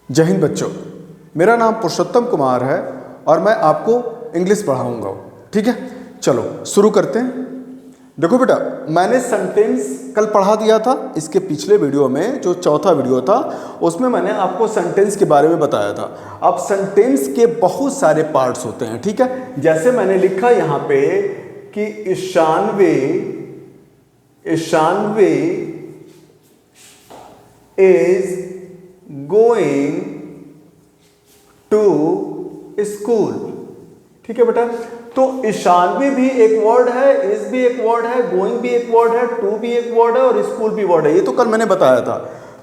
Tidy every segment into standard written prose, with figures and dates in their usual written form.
जय हिंद बच्चों, मेरा नाम पुरुषोत्तम कुमार है और मैं आपको इंग्लिश पढ़ाऊंगा। ठीक है, चलो शुरू करते हैं। देखो बेटा, मैंने सेंटेंस कल पढ़ा दिया था। इसके पिछले वीडियो में जो चौथा वीडियो था उसमें मैंने आपको सेंटेंस के बारे में बताया था। अब सेंटेंस के बहुत सारे पार्ट्स होते हैं। ठीक है, जैसे मैंने लिखा यहाँ पे कि ईशानवे इज गोइंग टू स्कूल। ठीक है बेटा, तो ईशानवी भी एक वर्ड है, इज भी एक वर्ड है, गोइंग भी एक वर्ड है, टू भी एक वर्ड है और स्कूल भी वर्ड है। ये तो कल मैंने बताया था।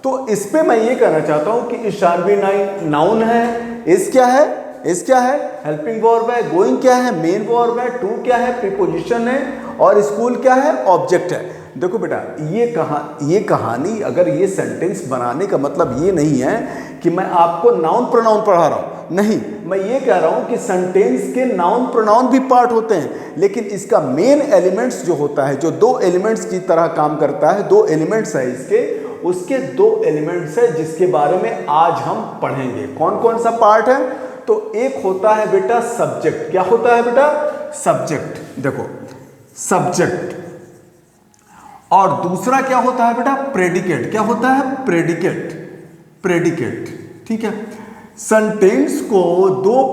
तो इस पे मैं ये कहना चाहता हूं कि ईशानवी नाउन है, इज क्या है, हेल्पिंग वर्ब है, गोइंग क्या है, मेन वर्ब है, टू क्या है, प्रीपोजिशन है और स्कूल क्या है, ऑब्जेक्ट है। देखो बेटा, ये कहानी, अगर ये सेंटेंस बनाने का मतलब ये नहीं है कि मैं आपको नाउन प्रोनाउन पढ़ा रहा हूं, नहीं, मैं ये कह रहा हूं कि सेंटेंस के नाउन प्रोनाउन भी पार्ट होते हैं, लेकिन इसका मेन एलिमेंट्स जो होता है, जो दो एलिमेंट्स की तरह काम करता है, दो एलिमेंट्स है इसके, उसके दो एलिमेंट्स है जिसके बारे में आज हम पढ़ेंगे। कौन कौन सा पार्ट है? तो एक होता है बेटा सब्जेक्ट। क्या होता है बेटा? सब्जेक्ट। देखो, सब्जेक्ट। और दूसरा क्या होता है बेटा? प्रेडिकेट। क्या होता है? प्रेडिकेट। ठीक है, सेंटेंस को दो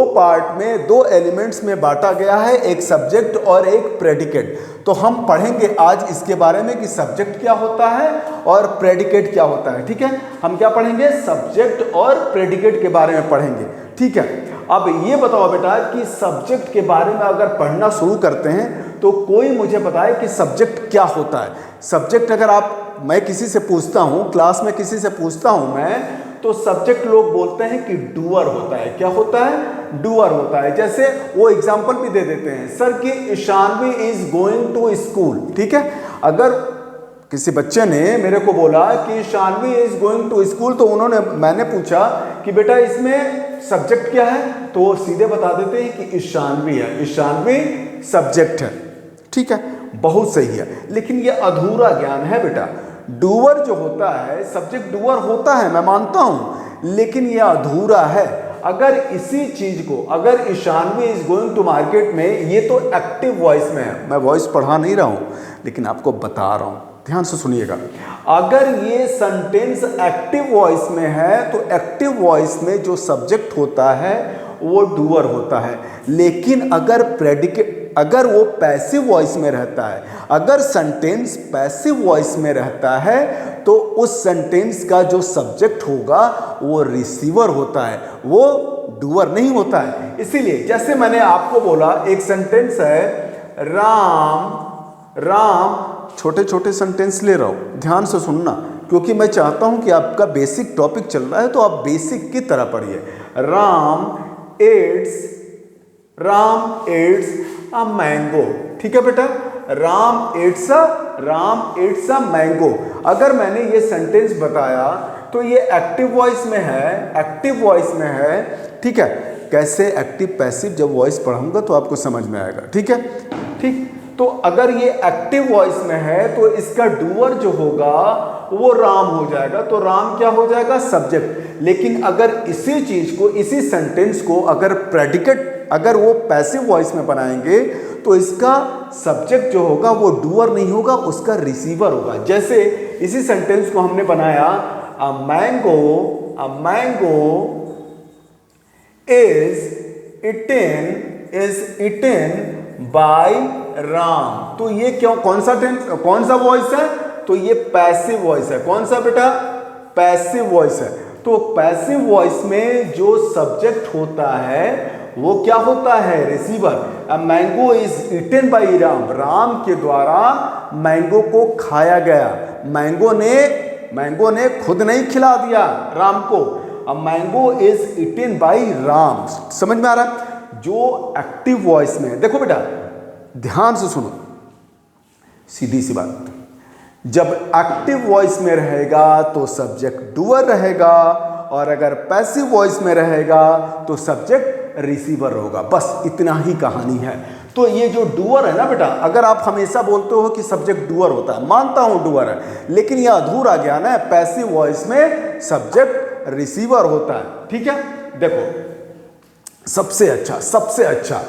पार्ट में दो एलिमेंट्स में बांटा गया है, एक सब्जेक्ट और एक प्रेडिकेट। तो हम पढ़ेंगे आज इसके बारे में कि सब्जेक्ट क्या होता है और प्रेडिकेट क्या होता है। ठीक है, हम क्या पढ़ेंगे? सब्जेक्ट और प्रेडिकेट के बारे में पढ़ेंगे। ठीक है, अब ये बताओ बेटा कि सब्जेक्ट के बारे में अगर पढ़ना शुरू करते हैं तो कोई मुझे बताए कि सब्जेक्ट क्या होता है। सब्जेक्ट अगर मैं किसी से पूछता हूं, क्लास में किसी से पूछता हूं मैं, तो सब्जेक्ट लोग बोलते हैं कि डूअर होता है। क्या होता है? डूअर होता है। जैसे वो एग्जांपल भी दे देते हैं, सर कि Ishanvi is going to school. ठीक है, अगर किसी बच्चे ने मेरे को बोला कि Ishanvi is going to school, तो मैंने पूछा कि बेटा इसमें सब्जेक्ट क्या है, तो वो सीधे बता देते हैं कि ईशानवी है, ईशानवी सब्जेक्ट है। ठीक है, बहुत सही है, लेकिन ये अधूरा ज्ञान है बेटा। डूअर जो होता है, सब्जेक्ट डूअर होता है, मैं मानता हूं, लेकिन ये अधूरा है। अगर इसी चीज को, अगर Ishanvi is going to market में, ये तो एक्टिव वॉइस में है, मैं वॉइस पढ़ा नहीं रहा हूं लेकिन आपको बता रहा हूं, ध्यान से सुनिएगा। अगर ये सेंटेंस एक्टिव वॉइस में है तो एक्टिव वॉइस में जो सब्जेक्ट होता है वो डूअर होता है। लेकिन अगर वो पैसिव वॉइस में रहता है, अगर सेंटेंस पैसिव वॉइस में रहता है, तो उस सेंटेंस का जो सब्जेक्ट होगा वो रिसीवर होता है, वो डूअर नहीं होता है। इसीलिए जैसे मैंने आपको बोला, एक सेंटेंस है राम, छोटे छोटे सेंटेंस ले रहा हूं, ध्यान से सुनना, क्योंकि मैं चाहता हूं कि आपका बेसिक टॉपिक चल रहा है तो आप बेसिक की तरह पढ़िए। Ram eats a mango. ठीक है बेटा, राम एट्स अ मैंगो। अगर मैंने ये सेंटेंस बताया तो ये एक्टिव वॉइस में है। ठीक है, कैसे एक्टिव पैसिव जब वॉइस पढ़ाऊंगा तो आपको समझ में आएगा। ठीक है, ठीक। तो अगर ये एक्टिव वॉइस में है तो इसका डूअर जो होगा वो राम हो जाएगा। तो राम क्या हो जाएगा? सब्जेक्ट। लेकिन अगर इसी चीज को, इसी सेंटेंस को अगर प्रेडिकेट, अगर वो पैसिव वॉइस में बनाएंगे तो इसका सब्जेक्ट जो होगा वो डूअर नहीं होगा, उसका रिसीवर होगा। जैसे इसी सेंटेंस को हमने बनाया, a mango is eaten by Ram. तो ये कौन सा वॉइस है? तो ये पैसिव वॉइस है। कौन सा बेटा? पैसिव वॉइस है। तो पैसिव वॉइस में जो सब्जेक्ट होता है वो क्या होता है? Receiver. Mango is eaten by Ram के द्वारा मैंगो को खाया गया। मैंगो ने खुद नहीं खिला दिया राम को। Mango is eaten by Ram. समझ में आ रहा है? जो एक्टिव वॉइस में, देखो बेटा ध्यान से सुनो, सीधी सी बात, जब एक्टिव वॉइस में रहेगा तो सब्जेक्ट डूअर रहेगा, और अगर पैसिव वॉइस में रहेगा तो सब्जेक्ट रिसीवर होगा। बस इतना ही कहानी है। तो ये जो डूअर है ना बेटा, अगर आप हमेशा बोलते हो कि सब्जेक्ट डूअर होता है, मानता हूं डूअर है, लेकिन ये अधूरा ज्ञान है। पैसिव वॉइस में सब्जेक्ट रिसीवर होता है। ठीक है, देखो सबसे अच्छा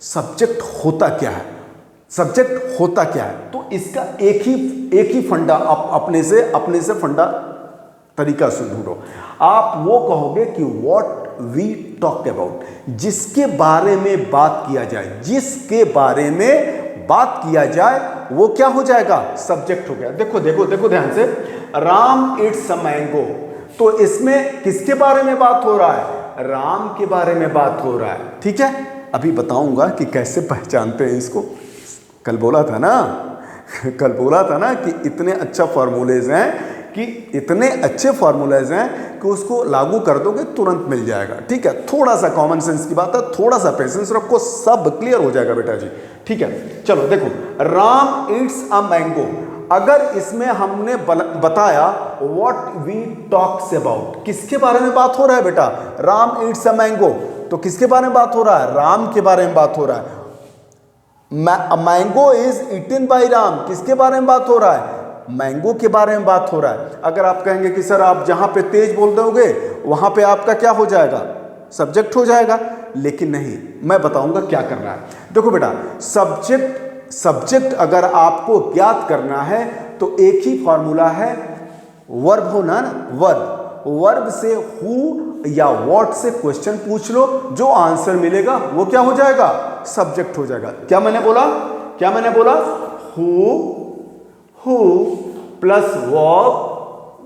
सब्जेक्ट होता क्या है, सब्जेक्ट होता क्या है, तो इसका एक ही फंडा आप अपने से फंडा तरीका से ढूंढो। आप वो कहोगे कि व्हाट वी टॉक अबाउट, जिसके बारे में बात किया जाए, जिसके बारे में बात किया जाए वो क्या हो जाएगा, सब्जेक्ट हो गया। देखो देखो देखो ध्यान से, राम इट्स अ मैंगो, तो इसमें किसके बारे में बात हो रहा है, राम के बारे में बात हो रहा है। ठीक है, अभी बताऊंगा कि कैसे पहचानते हैं इसको। कल बोला था ना कि इतने अच्छा फॉर्मूलेज हैं, कि इतने अच्छे फॉर्मूलेज हैं कि उसको लागू कर दोगे तुरंत मिल जाएगा। ठीक है, थोड़ा सा कॉमन सेंस की बात है, थोड़ा सा पेशेंस रखो, सब क्लियर हो जाएगा बेटा जी। ठीक है, चलो देखो, राम ईट्स अ मैंगो, अगर इसमें हमने बताया व्हाट वी टॉक्स अबाउट, किसके बारे में बात हो रहा है बेटा, राम ईट्स अ मैंगो, तो किसके बारे में बात हो रहा है, राम के बारे में बात हो रहा है। Mango is eaten by Ram, किसके बारे में बात हो रहा है, मैंगो के बारे में बात हो रहा है। अगर आप कहेंगे कि सर आप जहां पे तेज बोल दोगे वहां पे आपका क्या हो जाएगा, सब्जेक्ट हो जाएगा, लेकिन नहीं, मैं बताऊंगा क्या करना है। देखो बेटा, सब्जेक्ट अगर आपको ज्ञात करना है तो एक ही फॉर्मूला है, वर्ब होना ना, वर्ब से हु या व्हाट से क्वेश्चन पूछ लो, जो आंसर मिलेगा वो क्या हो जाएगा, सब्जेक्ट हो जाएगा। क्या मैंने बोला, हु प्लस वर्ब,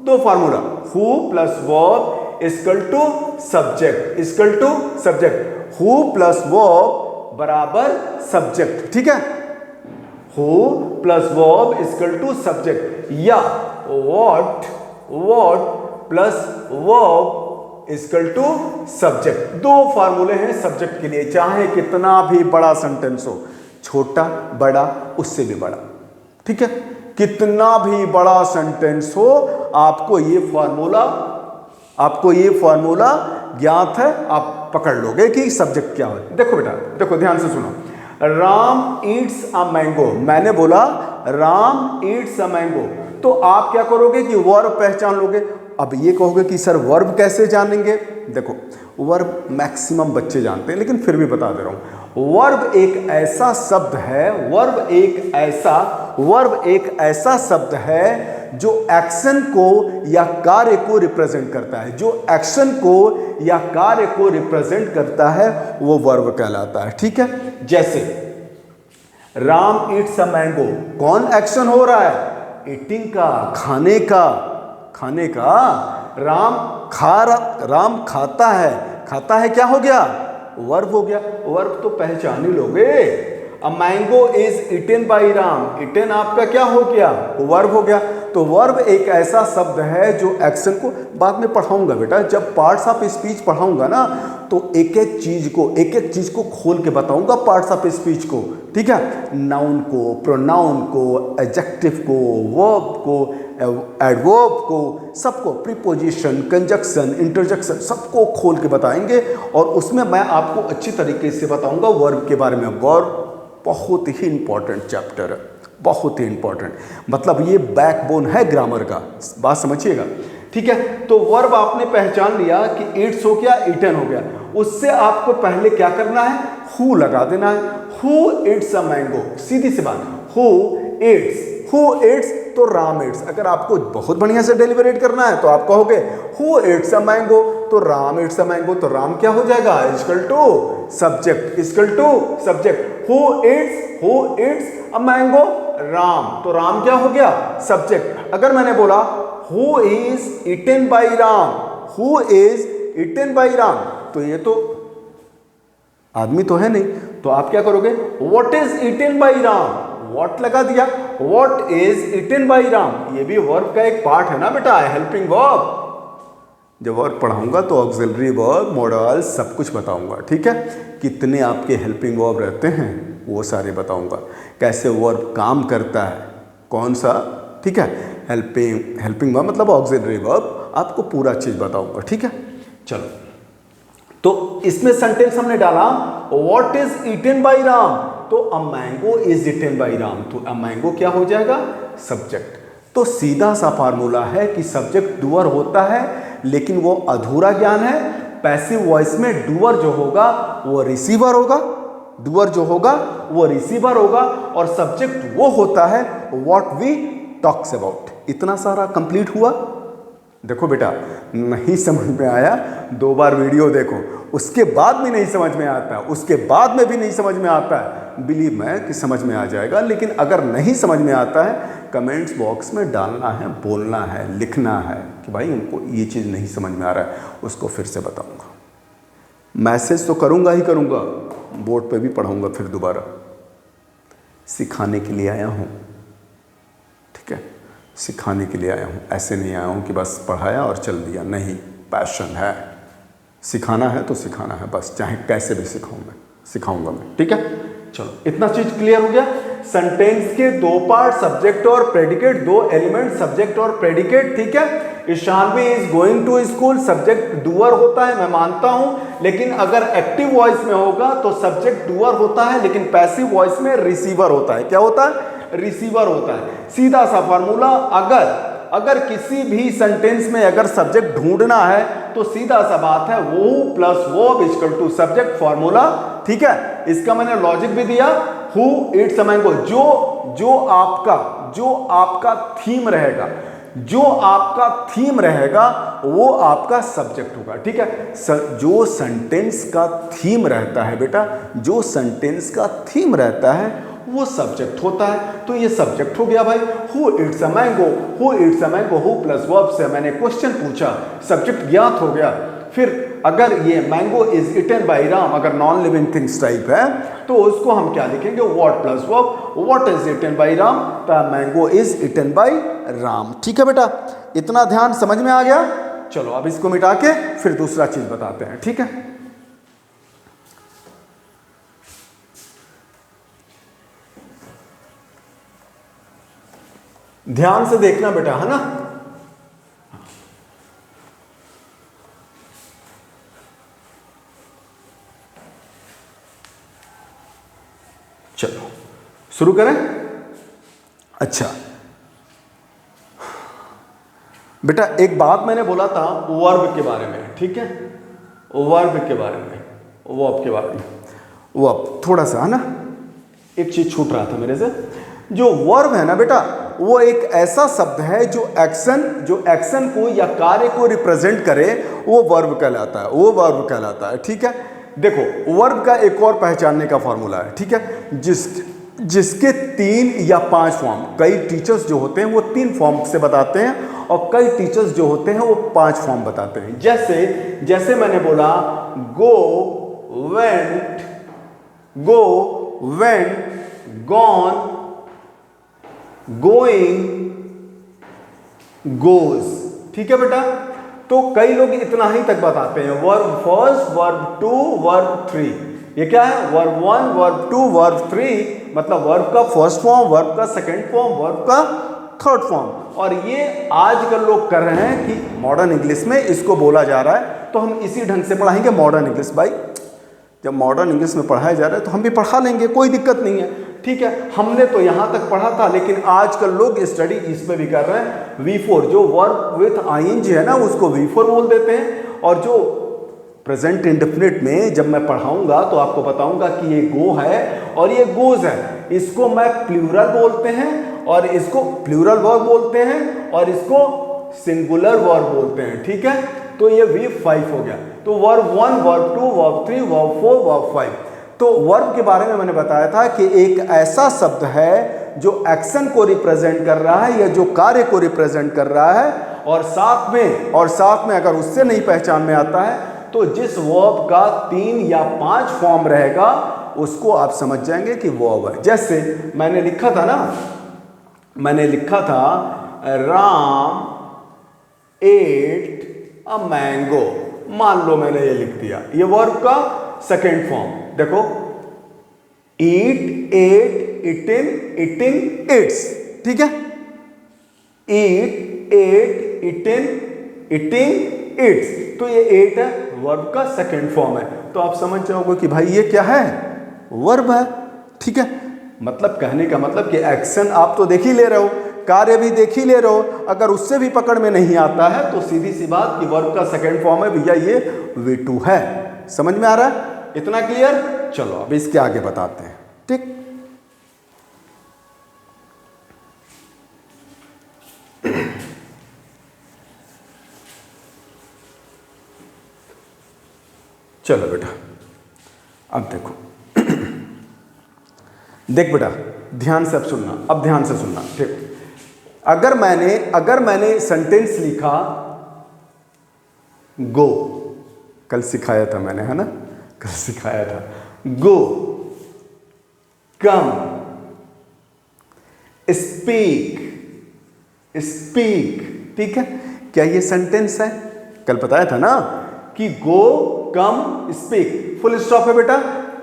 दो formula, who plus verb equal to subject, who plus verb बराबर सब्जेक्ट। ठीक है, who plus verb equal to subject, या what plus verb equal to subject. दो फार्मूले हैं सब्जेक्ट के लिए, चाहे कितना भी बड़ा सेंटेंस हो, छोटा बड़ा उससे भी बड़ा। ठीक है, कितना भी बड़ा सेंटेंस हो, आपको ये फॉर्मूला ज्ञात है, आप पकड़ लोगे कि सब्जेक्ट क्या है। देखो बेटा, देखो ध्यान से सुनो, राम ईट्स अ मैंगो, मैंने बोला राम ईट्स अ मैंगो, तो आप क्या करोगे कि वर्ब पहचान लोगे। अब ये कहोगे कि सर वर्ब कैसे जानेंगे, देखो वर्ब मैक्सिमम बच्चे जानते हैं, लेकिन फिर भी बता दे रहा हूं, वर्ब एक ऐसा शब्द है जो एक्शन को या कार्य को रिप्रेजेंट करता है, वो वर्ब कहलाता है। ठीक है, जैसे राम ईट्स अ मैंगो, कौन एक्शन हो रहा है, ईटिंग का, खाने का। राम खाता है, क्या हो गया, वर्ब हो गया, वर्ब तो पहचान ही लोगे। A mango is eaten by Ram, eaten आपका क्या हो गया, वर्ब हो गया। तो वर्ब एक ऐसा शब्द है जो एक्शन को, बाद में पढ़ाऊंगा बेटा, जब पार्ट्स ऑफ स्पीच पढ़ाऊंगा ना, तो एक एक चीज को खोल के बताऊंगा, पार्ट्स ऑफ स्पीच को। ठीक है, नाउन को, प्रोनाउन को, एडजेक्टिव को, वर्ब को, एडवर्ब को, सबको, प्रीपोजिशन, कंजक्शन, इंटरजेक्शन, सबको खोल के बताएंगे। और उसमें मैं आपको अच्छी तरीके से बताऊंगा वर्ब के बारे में। वर्ब बहुत ही इंपॉर्टेंट चैप्टर है, बहुत ही इंपॉर्टेंट, मतलब ये बैकबोन है ग्रामर का, बात समझिएगा। ठीक है, तो वर्ब आपने पहचान लिया कि ईट्स हो गया, ईटन हो गया, उससे आपको पहले क्या करना है, हु लगा देना है। हु ईट्स अ मैंगो, सीधी सी बात, हु ईट्स तो राम ईट्स। अगर आपको बहुत बढ़िया से डेलिबरेट करना है तो आप कहोगे हु ईट्स अ मैंगो, तो राम ईट्स अ मैंगो, तो राम क्या हो जाएगा, equal to subject. Who eats a mango, Ram, तो राम क्या हो गया, सब्जेक्ट। अगर मैंने बोला who is eaten by Ram, तो ये तो आदमी तो है नहीं, तो आप क्या करोगे, what is eaten by Ram, what लगा दिया, what is eaten by Ram, ये भी वर्ब का एक पार्ट है ना बेटा, हेल्पिंग वर्ब। जब वर्ब पढ़ाऊंगा तो ऑक्सिलरी वर्ब, मॉडल, सब कुछ बताऊंगा। ठीक है, कितने आपके हेल्पिंग वर्ब रहते हैं वो सारे बताऊंगा, कैसे वर्ब काम करता है, कौन सा। ठीक है, हेल्पिंग वर्ब मतलब ऑक्सिलरी वर्ब, आपको पूरा चीज बताऊंगा। ठीक है, चलो, तो इसमें सेंटेंस हमने डाला what is eaten by Ram, तो a mango is eaten by Ram, तो अ मैंगो क्या हो जाएगा? सब्जेक्ट। तो सीधा सा फार्मूला है कि सब्जेक्ट डूअर होता है, लेकिन वो अधूरा ज्ञान है। पैसिव वॉइस में डूअर जो होगा वो रिसीवर होगा, डूअर जो होगा वो रिसीवर होगा, और सब्जेक्ट वो होता है व्हाट वी टॉक्स अबाउट। इतना सारा कंप्लीट हुआ। देखो बेटा, नहीं समझ में आया, 2 बार वीडियो देखो, उसके बाद भी नहीं समझ में आता, उसके बाद में भी नहीं समझ में आता है, बिलीव मैं कि समझ में आ जाएगा। लेकिन अगर नहीं समझ में आता है, कमेंट्स बॉक्स में डालना है, बोलना है, लिखना है कि भाई उनको ये चीज़ नहीं समझ में आ रहा है, उसको फिर से बताऊंगा। मैसेज तो करूंगा ही करूंगा, बोर्ड पे भी पढ़ाऊंगा फिर दोबारा। सिखाने के लिए आया हूँ, ठीक है, सिखाने के लिए आया हूँ। ऐसे नहीं आया हूँ कि बस पढ़ाया और चल दिया, नहीं, पैशन है। सिखाना है तो सिखाना है बस, चाहे कैसे भी सिखाऊंगा मैं, ठीक है। चलो, इतना चीज क्लियर हो गया। सेंटेंस के 2 पार्ट, सब्जेक्ट और प्रेडिकेट, 2 एलिमेंट सब्जेक्ट और प्रेडिकेट, ठीक है। Ishanvi is going to school, subject doer होता है, मैं मानता हूं, लेकिन अगर एक्टिव वॉइस में होगा तो सब्जेक्ट डूअर होता है, लेकिन पैसिव वॉइस में रिसीवर होता है। क्या होता है? रिसीवर होता है। सीधा सा फार्मूला, अगर किसी भी सेंटेंस में अगर सब्जेक्ट ढूंढना है तो सीधा सा बात है वो plus verb equal to subject formula, ठीक है। इसका मैंने लॉजिक भी दिया, हु इट्स अ मैंगो, जो आपका थीम रहेगा, जो आपका थीम रहेगा वो आपका सब्जेक्ट होगा, ठीक है। जो सेंटेंस का थीम रहता है बेटा, जो सेंटेंस का थीम रहता है वो सब्जेक्ट होता है। तो ये सब्जेक्ट हो गया भाई। Who it's a mango, who it's a mango, who plus verb से मैंने क्वेश्चन पूछा, सब्जेक्ट ज्ञात हो गया। फिर अगर ये mango is eaten by Ram, अगर नॉन लिविंग थिंग्स टाइप है तो उसको हम क्या लिखेंगे? What plus verb, what is eaten by Ram, तो mango is eaten by Ram, ठीक है बेटा। इतना ध्यान समझ में आ गया। चलो अब इसको मिटा के फिर दूसरा चीज बताते हैं, ठीक है। ध्यान से देखना बेटा, है ना। चलो शुरू करें। अच्छा बेटा, एक बात मैंने बोला था वर्ब के बारे में, ठीक है, वर्ब के बारे में, वर्ब के बारे में, वर्ब थोड़ा सा, है ना, एक चीज छूट रहा था मेरे से। जो वर्ब है ना बेटा, वो एक ऐसा शब्द है जो एक्शन को या कार्य को रिप्रेजेंट करे, वो वर्ब कहलाता है, वो वर्ब कहलाता है, ठीक है। देखो, वर्ब का एक और पहचानने का फॉर्मूला है, ठीक है, जिसके 3 या 5 फॉर्म, कई टीचर्स जो होते हैं वो 3 फॉर्म से बताते हैं और कई टीचर्स जो होते हैं वो 5 फॉर्म बताते हैं। जैसे मैंने बोला गो, वेंट, गॉन, गोइंग, गोज, ठीक है बेटा। तो कई लोग इतना ही तक बताते हैं, वर्ब फर्स्ट, वर्ब 2, वर्ब 3। ये क्या है? वर्ब 1, वर्ब 2, वर्ब 3, मतलब वर्ब का फर्स्ट फॉर्म, वर्ब का सेकंड फॉर्म, वर्ब का थर्ड फॉर्म। और ये आजकल लोग कर रहे हैं कि मॉडर्न इंग्लिश में इसको बोला जा रहा है, तो हम इसी ढंग से पढ़ाएंगे मॉडर्न इंग्लिश। भाई जब मॉडर्न इंग्लिश में पढ़ाया जा रहा है तो हम भी पढ़ा लेंगे, कोई दिक्कत नहीं है, ठीक है। हमने तो यहाँ तक पढ़ा था, लेकिन आजकल लोग स्टडी इस पे भी कर रहे हैं। V4 जो वर्ब विथ आईएनजी है ना, उसको V4 बोल देते हैं। और जो प्रेजेंट इंडेफिनिट में जब मैं पढ़ाऊंगा तो आपको बताऊंगा कि ये गो है और ये गोज है, इसको मैं प्लूरल बोलते हैं और इसको प्लूरल वर्ब बोलते हैं और इसको सिंगुलर वर्ब बोलते हैं, ठीक है। तो ये V5 हो गया। तो verb 1, verb 2, verb 3, verb 4, verb 5। तो वर्ब के बारे में मैंने बताया था कि एक ऐसा शब्द है जो एक्शन को रिप्रेजेंट कर रहा है या जो कार्य को रिप्रेजेंट कर रहा है, और साथ में अगर उससे नहीं पहचान में आता है तो जिस वर्ब का 3 या 5 फॉर्म रहेगा उसको आप समझ जाएंगे कि वर्ब है। जैसे मैंने लिखा था राम एट अ मैंगो, मान लो मैंने ये लिख दिया, ये वर्ब का सेकेंड फॉर्म। देखो, ईट, एट, इटिन, इटिंग, इट्स, ठीक है। ईट, एट, इटिन, इटिंग, इट्स, तो ये 8 है, वर्ब का सेकेंड फॉर्म है। तो आप समझ जाओगे कि भाई ये क्या है? वर्ब है। ठीक है, मतलब कहने का मतलब कि एक्शन आप तो देख ही ले रहे हो, कार्य भी देख ही ले रहे हो, अगर उससे भी पकड़ में नहीं आता है तो सीधी सी बात कि वर्ब का सेकंड फॉर्म है भैया ये V2 है। समझ में आ रहा है? इतना क्लियर? चलो अब इसके आगे बताते हैं। ठीक, चलो बेटा अब देखो देख बेटा ध्यान से अब सुनना, अब ध्यान से सुनना। ठीक, अगर मैंने सेंटेंस लिखा गो, कल सिखाया था मैंने, है ना, कल सिखाया था, गो, कम, स्पीक, स्पीक, ठीक है, क्या ये सेंटेंस है? कल बताया था ना कि गो, कम, स्पीक, फुल स्टॉप है बेटा।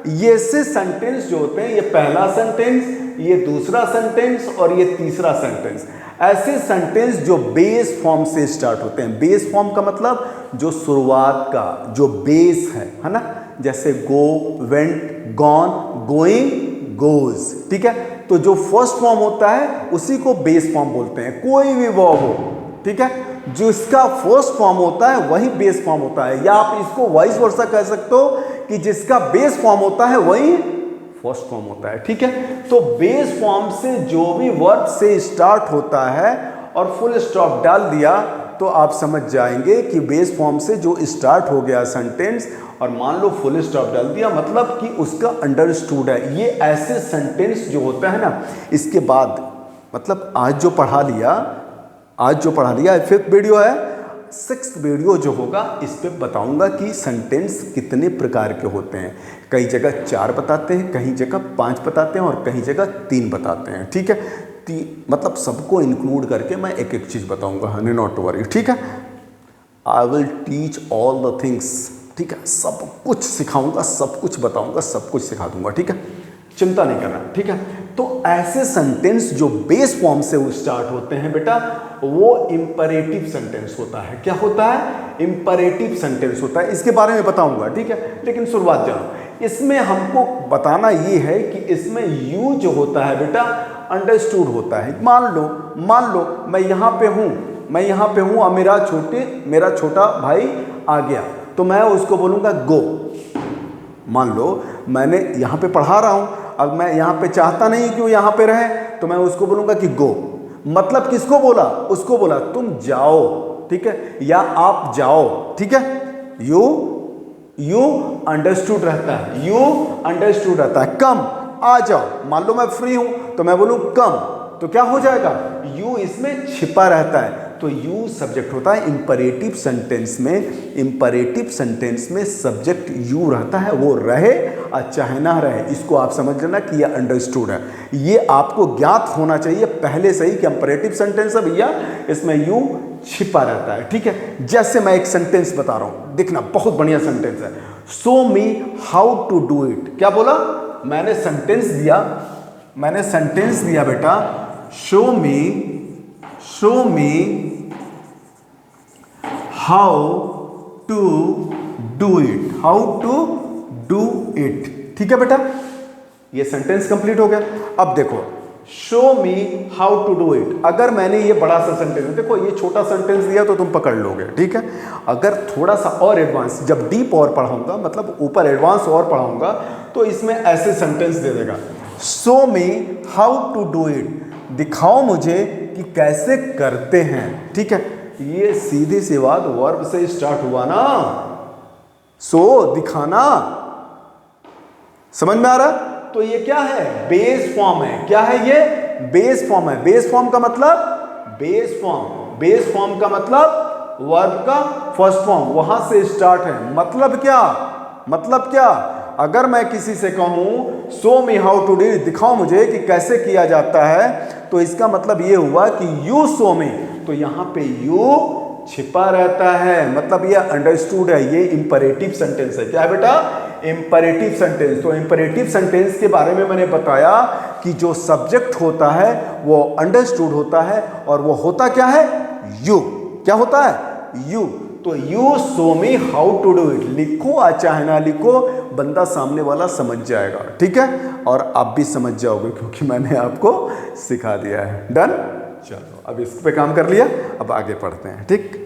ये से सेंटेंस जो होते हैं, ये पहला सेंटेंस, ये दूसरा सेंटेंस और ये तीसरा सेंटेंस, ऐसे सेंटेंस जो बेस फॉर्म से स्टार्ट होते हैं। बेस फॉर्म का मतलब जो शुरुआत का जो बेस है ना, जैसे गो, वेंट, गॉन, गोइंग, गोज, ठीक है। तो जो फर्स्ट फॉर्म होता है उसी को बेस फॉर्म बोलते हैं। कोई भी वर्ब हो, ठीक है, जो इसका फर्स्ट फॉर्म होता है वही बेस फॉर्म होता है, या आप इसको वाइस वर्सा कह सकते हो कि जिसका बेस फॉर्म होता है वही फर्स्ट फॉर्म होता है, ठीक है। तो बेस फॉर्म से जो भी वर्ब से स्टार्ट होता है और फुल स्टॉप डाल दिया तो आप समझ जाएंगे कि बेस फॉर्म से जो स्टार्ट हो गया सेंटेंस और मान लो फुल स्टॉप डाल दिया, मतलब कि उसका अंडरस्टूड है। ये ऐसे सेंटेंस जो होता है ना, इसके बाद मतलब आज जो पढ़ा लिया फिफ्थ वीडियो है, सिक्स्थ वीडियो जो होगा इस पे बताऊंगा कि सेंटेंस कितने प्रकार के होते हैं। कई जगह 4 बताते हैं, कहीं जगह 5 बताते हैं और कहीं जगह 3 बताते हैं, ठीक है। मतलब सबको इंक्लूड करके मैं एक एक चीज़ बताऊंगा, हनी नॉट टू वरी, ठीक है। I will teach all the things, ठीक है, सब कुछ सिखाऊंगा, सब कुछ बताऊंगा, सब कुछ सिखा दूंगा, ठीक है, चिंता नहीं करना, ठीक है। तो ऐसे सेंटेंस जो बेस फॉर्म से स्टार्ट होते हैं बेटा, वो इंपरेटिव सेंटेंस होता है। क्या होता है? इंपरेटिव सेंटेंस होता है। इसके बारे में बताऊंगा, ठीक है, लेकिन शुरुआत जानो। इसमें हमको बताना ये है कि इसमें यू जो होता है बेटा अंडरस्टूड होता है। मान लो मैं यहाँ पे हूँ और मेरा छोटा भाई आ गया, तो मैं उसको बोलूँगा गो। मान लो मैंने यहाँ पे पढ़ा रहा हूँ, अब मैं यहाँ पे चाहता नहीं कि वो यहाँ पे रहे, तो मैं उसको बोलूँगा कि गो। मतलब किसको बोला? उसको बोला तुम जाओ, ठीक है, या आप जाओ, ठीक है। यू अंडरस्टूड रहता है, कम, आ जाओ। मान लो मैं फ्री हूँ तो मैं बोलूँ कम, तो क्या हो जाएगा? यू इसमें छिपा रहता है, तो यू सब्जेक्ट होता है। इंपरेटिव सेंटेंस में सब्जेक्ट यू रहता है, वो रहे और चाहे ना रहे, इसको आप समझ लेना कि ये अंडरस्टूड है। ये आपको ज्ञात होना चाहिए पहले से ही कि इंपरेटिव सेंटेंस है भैया, इसमें यू छिपा रहता है, ठीक है। जैसे मैं एक सेंटेंस बता रहा हूं, देखना, बहुत बढ़िया सेंटेंस है। Show me how to do it. क्या बोला? मैंने सेंटेंस दिया बेटा, show me how to do it, ठीक है बेटा, ये सेंटेंस कंप्लीट हो गया। अब देखो, show me how to do it. अगर मैंने ये बड़ा सा सेंटेंस, देखो ये छोटा सेंटेंस दिया तो तुम पकड़ लोगे, ठीक है। अगर थोड़ा सा और एडवांस, जब डीप और पढ़ाऊंगा, मतलब ऊपर एडवांस और पढ़ाऊंगा, तो इसमें ऐसे सेंटेंस दे देगा, show me how to do it, दिखाओ मुझे कि कैसे करते हैं, ठीक है। ये सीधी सी बात वर्ब से स्टार्ट हुआ ना, सो दिखाना, समझ में आ रहा? तो ये क्या है? बेस फॉर्म है। क्या है ये? बेस फॉर्म है। बेस फॉर्म का मतलब वर्ब का फर्स्ट फॉर्म, वहां से स्टार्ट है। मतलब क्या? अगर मैं किसी से कहूं show me how to do it, दिखाओ मुझे कि कैसे किया जाता है, तो इसका मतलब ये हुआ कि यू शो मी, तो यहां पे यू छिपा रहता है, मतलब ये अंडरस्टूड है। ये इंपरेटिव सेंटेंस है। क्या है बेटा? Imperative sentence. तो इंपरेटिव सेंटेंस के बारे में मैंने बताया कि जो सब्जेक्ट होता है वो अंडरस्टूड होता है, और वो होता क्या है? यू। क्या होता है? यू। तो you show me how to do it, लिखो चाहे ना लिखो, बंदा सामने वाला समझ जाएगा, ठीक है, और आप भी समझ जाओगे क्योंकि मैंने आपको सिखा दिया है। डन, चलो अब इस पे काम कर लिया, अब आगे पढ़ते हैं। ठीक,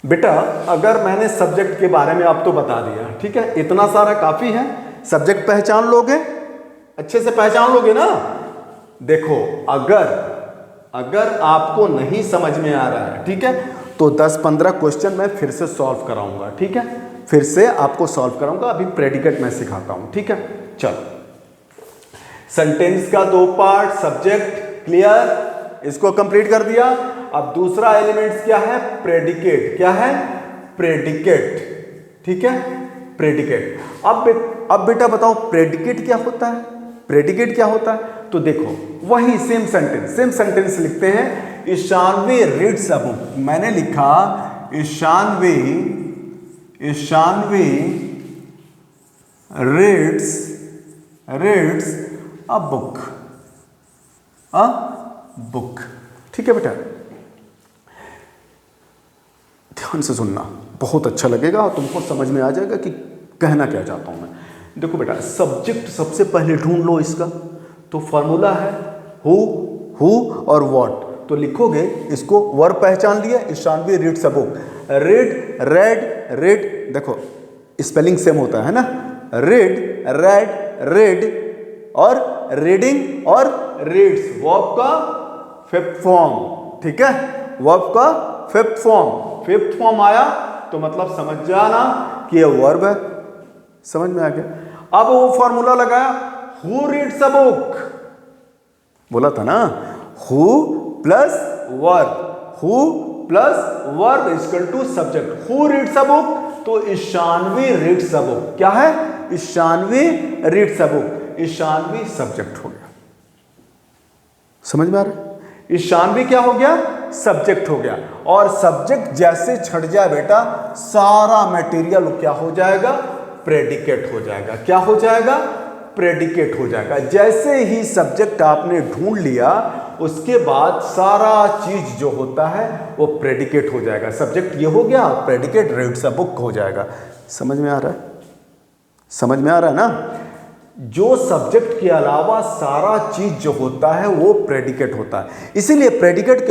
बेटा अगर मैंने सब्जेक्ट के बारे में आपको बता दिया, ठीक है, इतना सारा काफी है। सब्जेक्ट पहचान लोगे, अच्छे से पहचान लोगे ना। देखो अगर आपको नहीं समझ में आ रहा है, ठीक है, तो 10-15 क्वेश्चन मैं फिर से सॉल्व कराऊंगा, ठीक है, फिर से आपको सॉल्व कराऊंगा। अभी प्रेडिकेट मैं सिखाता हूं, ठीक है। चलो, सेंटेंस का 2 पार्ट, सब्जेक्ट क्लियर, इसको कंप्लीट कर दिया। अब दूसरा एलिमेंट्स क्या है? प्रेडिकेट। क्या है? प्रेडिकेट, ठीक है, प्रेडिकेट। अब बेटा बताओ प्रेडिकेट क्या होता है? प्रेडिकेट क्या होता है? तो देखो वही सेम सेंटेंस लिखते हैं। Ishanvi reads a book. मैंने लिखा ईशानवी रीड्स अ बुक, ठीक है बेटा, ध्यान से सुनना, बहुत अच्छा लगेगा और तुमको समझ में आ जाएगा कि कहना क्या चाहता हूं मैं। देखो बेटा, सब्जेक्ट सबसे पहले ढूंढ लो इसका। तो फॉर्मूला है हु और व्हाट। तो लिखोगे इसको, वर्ब पहचान लिया, Ishanvi reads a book. Red, देखो स्पेलिंग सेम होता है ना, रेड और रीडिंग और रीड्स, वर्ब का 5th फॉर्म, ठीक है, वर्ब का 5th फॉर्म आया तो मतलब समझ जाना कि ये वर्ब है। समझ में आ गया? अब वो फॉर्मूला लगाया, हु रीड्स अ बुक, बोला था ना, who plus verb equal to subject. Who reads a book, तो ईशानवी रीड्स अ बुक। क्या है? Ishanvi reads a book. Ishanvi subject हो गया। समझ में आ रहा है? ईशानवी क्या हो गया? सब्जेक्ट हो गया। और सब्जेक्ट जैसे छट जाए बेटा, सारा मटेरियल क्या हो जाएगा? प्रेडिकेट हो जाएगा। क्या हो जाएगा? प्रेडिकेट हो जाएगा। जैसे ही सब्जेक्ट आपने ढूंढ लिया, उसके बाद सारा चीज जो होता है वो प्रेडिकेट हो जाएगा। सब्जेक्ट ये हो गया, प्रेडिकेट रीड्स अ बुक हो जाएगा। समझ में आ रहा है? समझ में आ रहा है ना? जो सब्जेक्ट के अलावा सारा चीज जो होता है वो प्रेडिकेट होता है। इसीलिए प्रेडिकेट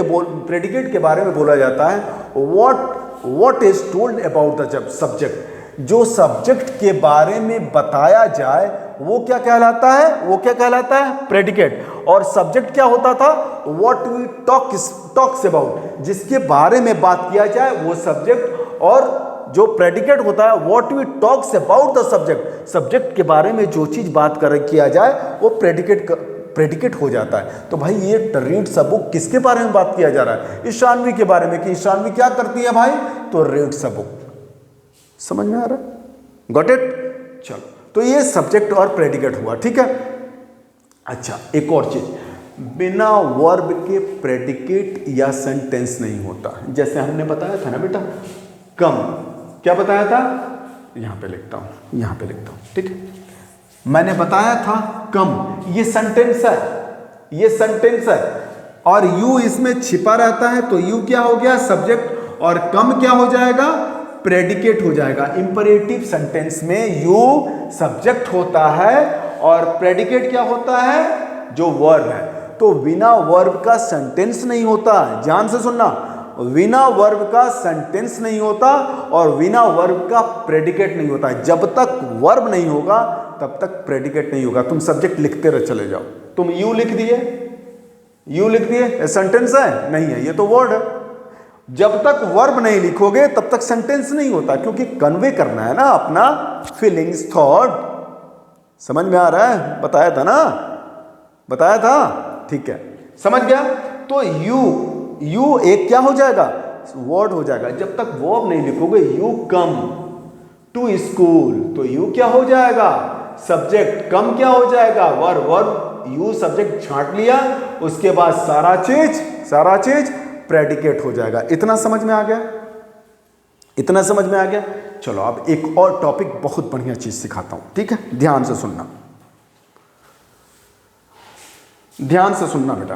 के बारे में बोला जाता है what is told about the subject. जो सब्जेक्ट के बारे में बताया जाए वो क्या कहलाता है? वो क्या कहलाता है? प्रेडिकेट। और सब्जेक्ट क्या होता था? व्हाट वी टॉक्स अबाउट, जिसके बारे में बात किया जाए वो सब्जेक्ट। और जो प्रेडिकेट होता है, what we talks about the subject, subject के बारे में जो चीज बात किया जाए वो प्रेडिकेट हो जाता है। तो भाई ये रीड्स अ बुक किसके बारे में बात किया जा रहा है? ईशानवी के बारे में, कि ईशानवी क्या करती है भाई? तो रीड्स अ बुक। समझ में आ रहा है? Got it? चलो, तो ये सब्जेक्ट और प्रेडिकेट हुआ, ठीक है। अच्छा, एक और चीज, बिना वर्ब के प्रेडिकेट या सेंटेंस नहीं होता। जैसे हमने बताया था ना बेटा, कम, क्या बताया था? यहां पे लिखता हूं, ठीक है। मैंने बताया था कम, ये सेंटेंस है, और यू इसमें छिपा रहता है, तो यू क्या हो गया? सब्जेक्ट, और कम क्या हो जाएगा? प्रेडिकेट हो जाएगा। इंपरेटिव सेंटेंस में यू सब्जेक्ट होता है और प्रेडिकेट क्या होता है? जो वर्ब है। तो बिना वर्ब का सेंटेंस नहीं होता। ध्यान से सुनना, बिना वर्ब का सेंटेंस नहीं होता और बिना वर्ब का प्रेडिकेट नहीं होता। जब तक वर्ब नहीं होगा तब तक प्रेडिकेट नहीं होगा। तुम सब्जेक्ट लिखते चले जाओ, तुम यू लिख दिए, सेंटेंस है? नहीं है, ये तो वर्ड है। जब तक वर्ब नहीं लिखोगे तब तक सेंटेंस नहीं होता, क्योंकि कन्वे करना है ना अपना फीलिंग्स, थॉट। समझ में आ रहा है? बताया था, ठीक है, समझ गया। तो यू एक क्या हो जाएगा? वर्ड हो जाएगा। जब तक वर्ब नहीं लिखोगे, यू कम टू स्कूल, तो यू क्या हो जाएगा? सब्जेक्ट। कम क्या हो जाएगा? वर्ब। यू सब्जेक्ट छांट लिया, उसके बाद सारा चीज प्रेडिकेट हो जाएगा। इतना समझ में आ गया? चलो अब एक और टॉपिक, बहुत बढ़िया चीज सिखाता हूं, ठीक है। ध्यान से सुनना बेटा।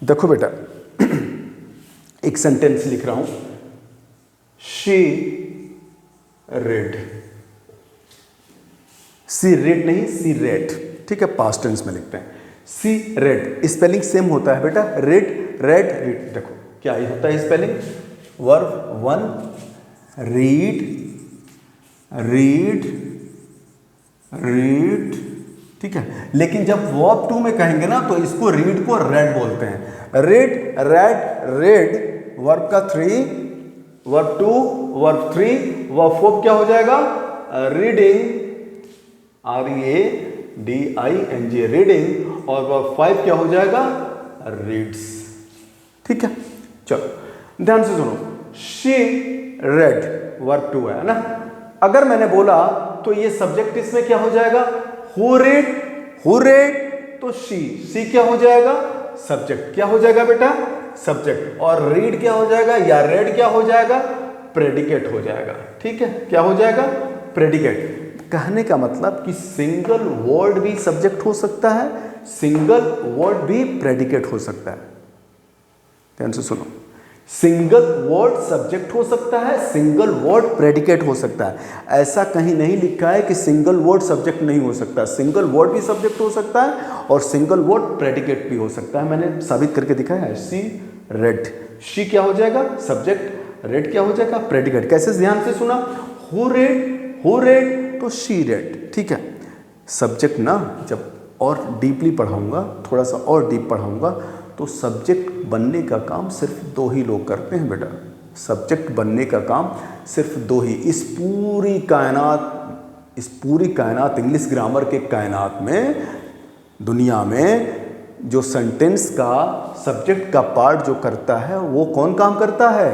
देखो बेटा, एक सेंटेंस लिख रहा हूं, शी रेड। सी रेड नहीं, सी रेड, ठीक है, पास्ट टेंस में लिखते हैं। सी रेड, स्पेलिंग सेम होता है बेटा, रेड रेड रीड। देखो क्या ये होता है spelling, verb one read, read read, ठीक है। लेकिन जब वर्ब टू में कहेंगे ना तो इसको रीड को रेड बोलते हैं। रीड रेड रेड, वर्ब का three, verb two, verb three, verb four क्या हो जाएगा, रीडिंग, READING, रीडिंग, और वर्ब फाइव क्या हो जाएगा, रीड्स, ठीक है। चलो ध्यान से सुनो, शी रेड वर्ब टू है ना। अगर मैंने बोला तो ये सब्जेक्ट इसमें क्या हो जाएगा, हु रेड, तो शी क्या हो जाएगा, सब्जेक्ट क्या हो जाएगा बेटा, सब्जेक्ट, और रीड क्या हो जाएगा या रेड क्या हो जाएगा, प्रेडिकेट हो जाएगा, ठीक है। क्या हो जाएगा, प्रेडिकेट। कहने का मतलब कि सिंगल वर्ड भी सब्जेक्ट हो सकता है, सिंगल वर्ड भी प्रेडिकेट हो सकता है। ध्यान से सुनो, सिंगल वर्ड सब्जेक्ट हो सकता है, सिंगल वर्ड प्रेडिकेट हो सकता है। ऐसा कहीं नहीं लिखा है कि सिंगल वर्ड सब्जेक्ट नहीं हो सकता। सिंगल वर्ड भी सब्जेक्ट हो सकता है और सिंगल वर्ड प्रेडिकेट भी हो सकता है। मैंने साबित करके दिखाया है। सी रेड, शी क्या हो जाएगा, सब्जेक्ट, रेड क्या हो जाएगा, प्रेडिकेट। कैसे, ध्यान से सुना, हु रेड तो शी रेड, ठीक है। सब्जेक्ट ना जब और डीपली पढ़ाऊंगा, थोड़ा सा और डीप पढ़ाऊंगा, तो सब्जेक्ट बनने का काम सिर्फ दो ही लोग करते हैं बेटा। सब्जेक्ट बनने का काम सिर्फ दो ही, इस पूरी कायनात इंग्लिश ग्रामर के कायनात में, दुनिया में जो सेंटेंस का सब्जेक्ट का पार्ट जो करता है वो कौन काम करता है,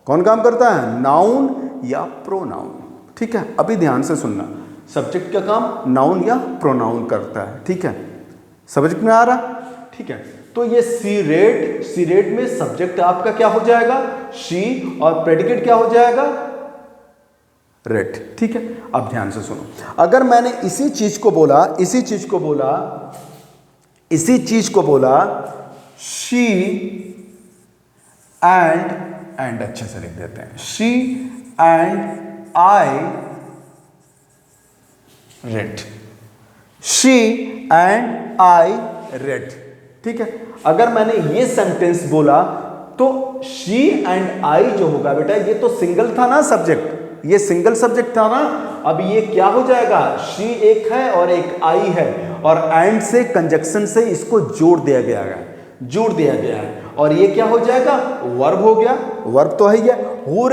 कौन काम करता है, नाउन या प्रोनाउन, ठीक है। अभी ध्यान से सुनना, सब्जेक्ट का काम नाउन या प्रोनाउन करता है, ठीक है। समझ में आ रहा, ठीक है। तो ये सी रेड में सब्जेक्ट आपका क्या हो जाएगा, शी, और प्रेडिकेट क्या हो जाएगा, रेड, ठीक है। अब ध्यान से सुनो, अगर मैंने इसी चीज को बोला शी एंड अच्छे से लिख देते हैं, she and I read, she and I read, ठीक है। अगर मैंने ये सेंटेंस बोला तो शी एंड आई जो होगा बेटा, ये तो सिंगल था ना सब्जेक्ट, ये सिंगल सब्जेक्ट था ना। अब ये क्या हो जाएगा, शी एक है और एक आई है, और एंड से कंजक्शन से इसको जोड़ दिया गया है, और ये क्या हो जाएगा, वर्ब हो गया, वर्ब तो है ही है। हु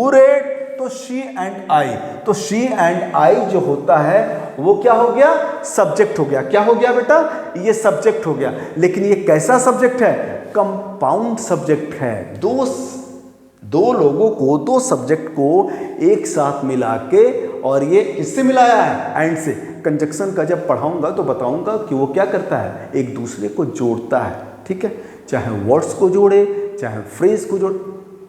रेड तो शी एंड आई, तो शी एंड आई जो होता है वो क्या हो गया, सब्जेक्ट हो गया। क्या हो गया बेटा, ये सब्जेक्ट हो गया। लेकिन ये कैसा सब्जेक्ट है, कंपाउंड सब्जेक्ट है। दो लोगों को, दो सब्जेक्ट को एक साथ मिला के, और ये किससे मिलाया है, एंड से। कंजक्शन का जब पढ़ाऊंगा तो बताऊंगा कि वो क्या करता है, एक दूसरे को जोड़ता है, ठीक है। चाहे वर्ड्स को जोड़े, चाहे फ्रेज को जोड़े,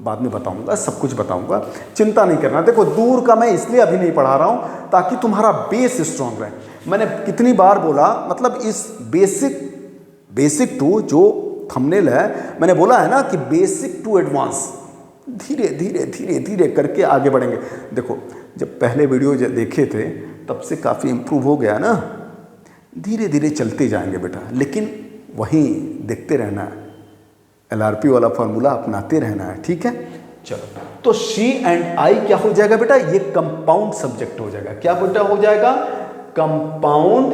बाद में बताऊंगा, सब कुछ बताऊंगा, चिंता नहीं करना। देखो दूर का मैं इसलिए अभी नहीं पढ़ा रहा हूं ताकि तुम्हारा बेस स्ट्रांग रहे। मैंने कितनी बार बोला, मतलब इस बेसिक टू जो थंबनेल है, मैंने बोला है ना कि बेसिक टू एडवांस, धीरे धीरे करके आगे बढ़ेंगे। देखो जब पहले वीडियो देखे थे तब से काफ़ी इम्प्रूव हो गया ना, धीरे धीरे चलते जाएंगे बेटा, लेकिन वहीं देखते रहना है, LRP वाला फॉर्मूला अपनाते रहना है, ठीक है। चलो, तो शी एंड आई क्या हो जाएगा बेटा, ये कंपाउंड सब्जेक्ट हो जाएगा। क्या बेटा हो जाएगा, कंपाउंड